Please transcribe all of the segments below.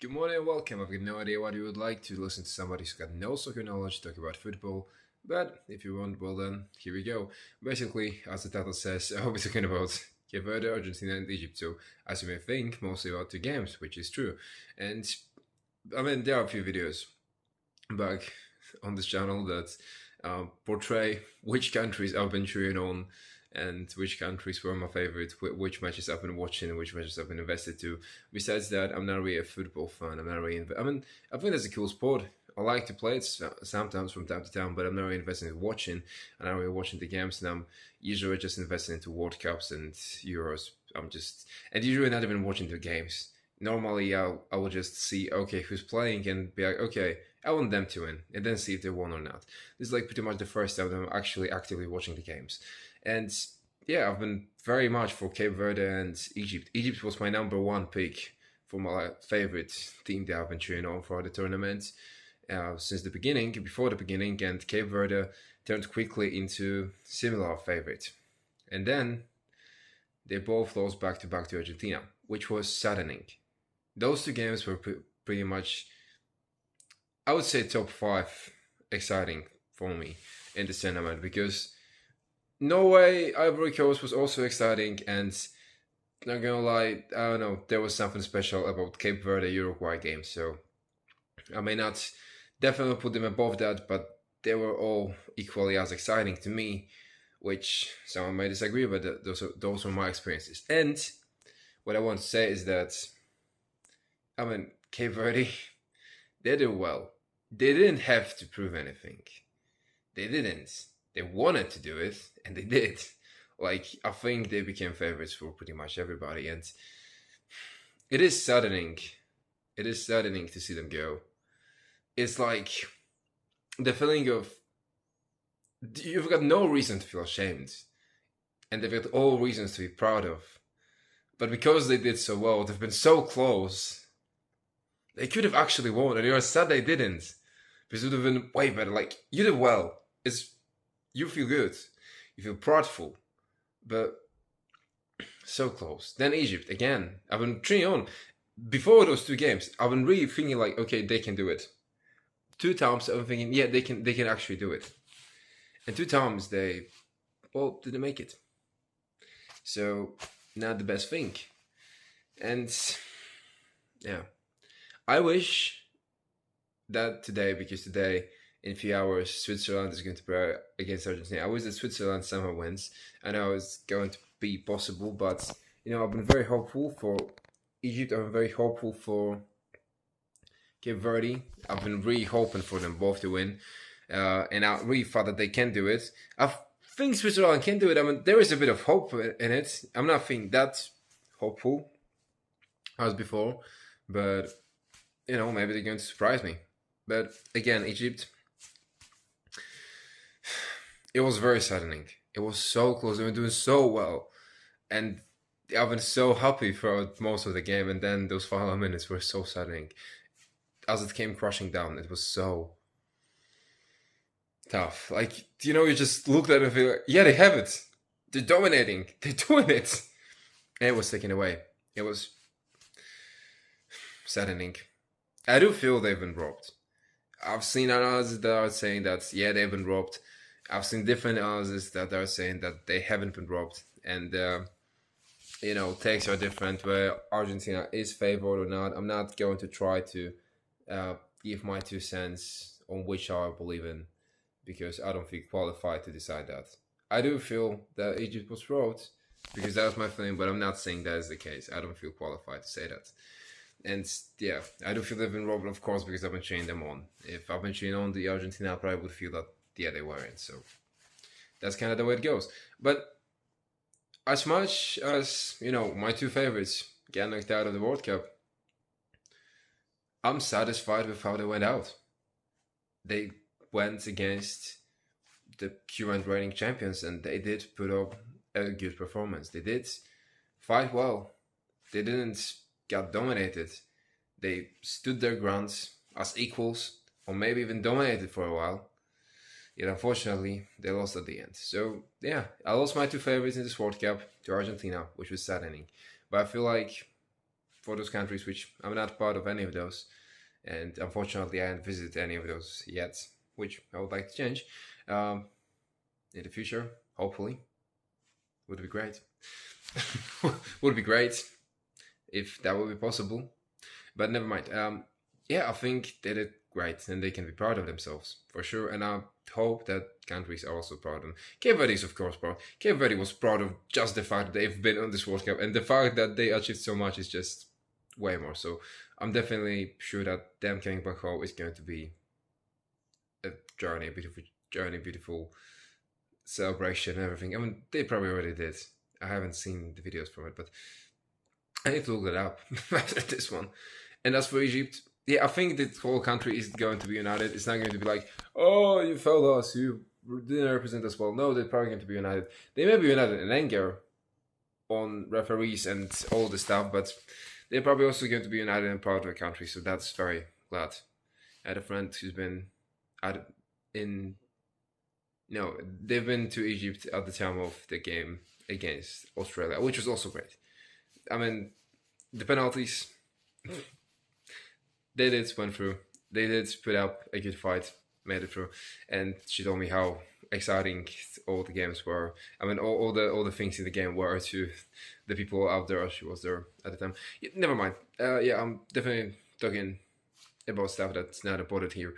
Good morning and welcome. I've got no idea what you would like to listen to somebody who's got no soccer knowledge talk about football, but if you want, well then, here we go. Basically, as the title says, I'll be talking about Cape Verde, Argentina, and Egypt. So, as you may think, mostly about two games, which is true. And I mean, there are a few videos back on this channel that portray which countries I've been cheering on and which countries were my favorite, which matches I've been watching, and which matches I've been invested to. Besides that, I'm not really a football fan. I'm not really. I mean, I think it's a cool sport. I like to play it sometimes from time to time, but I'm not really invested in watching. I'm not really watching the games, and I'm usually just invested into World Cups and Euros. And usually not even watching the games. Normally, I will just see, okay, who's playing and be like, okay, I want them to win, and then see if they won or not. This is like pretty much the first time that I'm actually actively watching the games. And yeah, I've been very much for Cape Verde and Egypt. Egypt was my number one pick for my favorite team that I've been cheering on for the tournament since the beginning, before the beginning, and Cape Verde turned quickly into similar favorite. And then they both lost back to back to Argentina, which was saddening. Those two games were pretty much, I would say, top five exciting for me in the tournament because Norway, Ivory Coast was also exciting, and not gonna lie, I don't know, there was something special about Cape Verde Uruguay game, so I may not definitely put them above that, but they were all equally as exciting to me, which someone may disagree, but those were my experiences. And what I want to say is that, I mean, Cape Verde, they did well. They didn't have to prove anything. They didn't. They wanted to do it, and they did. Like, I think they became favorites for pretty much everybody, and it is saddening. It is saddening to see them go. It's like the feeling of you've got no reason to feel ashamed, and they've got all reasons to be proud of. But because they did so well, they've been so close. They could have actually won, and you're sad they didn't. Because it would have been way better. Like, you did well. You feel good. You feel proudful. But so close. Then Egypt, again. I've been cheering on. Before those two games, I've been really thinking like, okay, they can do it. Two times I've been thinking, yeah, they can actually do it. And two times they didn't make it. So not the best thing. And yeah. I wish that today, because today in a few hours Switzerland is going to play against Argentina. I wish that Switzerland somehow wins. I know it's going to be possible, but I've been very hopeful for Egypt. I've been very hopeful for Cape Verde. I've been really hoping for them both to win, and I really thought that they can do it. I think Switzerland can do it. I mean, there is a bit of hope in it. I'm not feeling that hopeful as before, but maybe they're going to surprise me. But again, Egypt, it was very saddening. It was so close. They were doing so well, and I've been so happy throughout most of the game. And then those final minutes were so saddening. As it came crashing down, it was so tough. Like, you just looked at it and feel like, yeah, they have it. They're dominating. They're doing it. And it was taken away. It was saddening. I do feel they've been robbed. I've seen analysis that are saying that, yeah, they've been robbed. I've seen different analysis that are saying that they haven't been robbed. And, takes are different where Argentina is favored or not. I'm not going to try to give my 2 cents on which I believe in because I don't feel qualified to decide that. I do feel that Egypt was robbed because that was my feeling, but I'm not saying that is the case. I don't feel qualified to say that. And yeah, I do feel they've been robbed, of course, because I've been cheering them on. If I've been cheering on the Argentina, I probably would feel that, yeah, they weren't. So that's kind of the way it goes. But as much as, my two favorites get knocked out of the World Cup, I'm satisfied with how they went out. They went against the current reigning champions, and they did put up a good performance. They did fight well. They didn't get dominated. They stood their grounds as equals, or maybe even dominated for a while. Yet unfortunately, they lost at the end. So yeah, I lost my two favorites in this World Cup to Argentina, which was saddening. But I feel like for those countries which I'm not part of any of those, and unfortunately I haven't visited any of those yet, which I would like to change um, in the future. Hopefully, would be great. Would be great if that would be possible, but never mind. Yeah, I think they did great, and they can be proud of themselves for sure. And I hope that countries are also proud of them. Cape Verde is of course proud. Cape Verde was proud of just the fact that they've been on this World Cup, and the fact that they achieved so much is just way more. So I'm definitely sure that them coming back home is going to be a journey, a beautiful journey, beautiful celebration, and everything. I mean, they probably already did. I haven't seen the videos from it, but I need to look it up after this one. And as for Egypt, yeah, I think the whole country is going to be united. It's not going to be like, oh, you failed us, you didn't represent us well. No, they're probably going to be united. They may be united in anger on referees and all the stuff, but they're probably also going to be united and proud of the country. So that's very glad. I had a friend who's been in. No, they've been to Egypt at the time of the game against Australia, which was also great. I mean, the penalties, they did went through. They did put up a good fight, made it through, and she told me how exciting all the games were. I mean, all the things in the game were to the people out there. She was there at the time. Yeah, never mind. Yeah, I'm definitely talking about stuff that's not important here.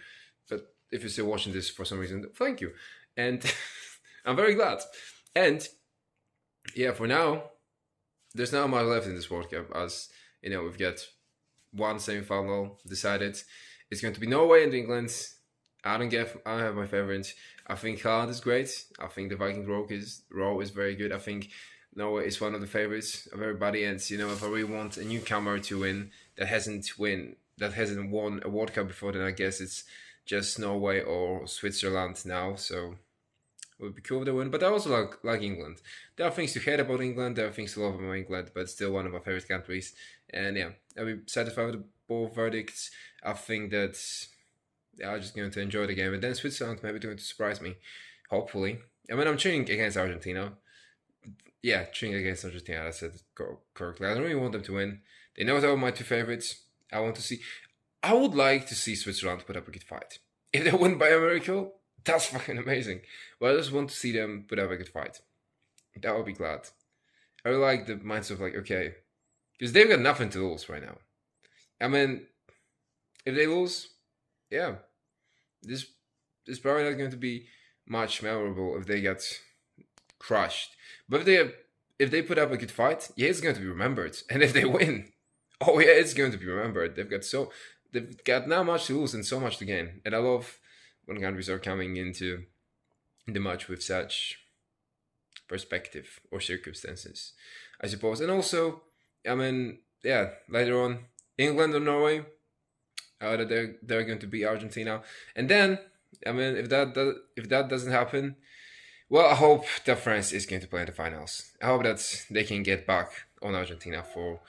But if you're still watching this for some reason, thank you, and I'm very glad. And yeah, for now, there's not much left in this World Cup, as you know, we've got one semi-final decided. It's going to be Norway and England. I don't have my favorites. I think Haaland is great. I think the Viking row is very good. I think Norway is one of the favorites of everybody. And you know, if I really want a newcomer to win that hasn't won a World Cup before, then I guess it's just Norway or Switzerland now. So it would be cool if they win. But I also like England. There are things to hate about England. There are things to love about England. But it's still one of my favorite countries. And yeah, I'll be satisfied with both verdicts. I think that I'm just going to enjoy the game. And then Switzerland maybe going to surprise me. Hopefully. I mean, I'm cheering against Argentina. Yeah, cheering against Argentina. That's it correctly. I don't really want them to win. They know they're my two favorites. I would like to see Switzerland put up a good fight. If they win by a miracle, that's fucking amazing. But I just want to see them put up a good fight. That would be glad. I really like the mindset of like, okay, because they've got nothing to lose right now. I mean, if they lose, yeah, this is probably not going to be much memorable if they get crushed. But if they put up a good fight, yeah, it's going to be remembered. And if they win, oh yeah, it's going to be remembered. They've got not much to lose and so much to gain. And I love when countries are coming into the match with such perspective or circumstances, I suppose. And also, I mean, yeah, later on, England or Norway, they're going to beat Argentina, and then I mean, if that doesn't happen, well, I hope that France is going to play in the finals. I hope that they can get back on Argentina for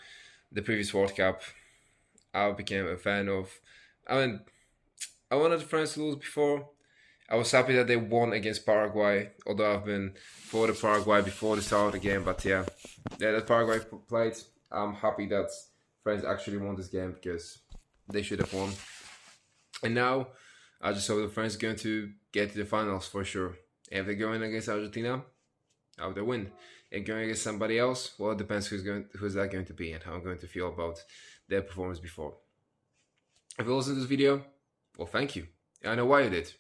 the previous World Cup. I became a fan of. I mean, I wanted France to lose before. I was happy that they won against Paraguay, although I've been for the Paraguay before the start of the game. But yeah, that Paraguay played. I'm happy that France actually won this game because they should have won. And now, I just hope that France is going to get to the finals for sure. If they're going against Argentina, I hope they win. If going against somebody else, well, it depends who's that going to be and how I'm going to feel about their performance before. If you listened to this video, well, thank you. I know why you did,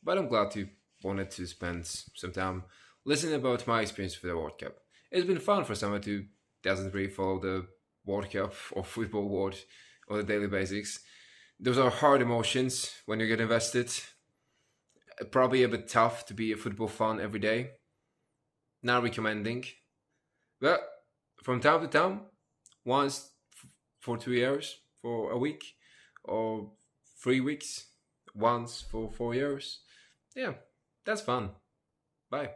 but I'm glad you wanted to spend some time listening about my experience with the World Cup. It's been fun for someone who doesn't really follow the World Cup or football world on a daily basis. Those are hard emotions when you get invested. Probably a bit tough to be a football fan every day. Not recommending. But from time to time, once for 2 years, for a week, or 3 weeks, once for 4 years. Yeah, that's fun. Bye.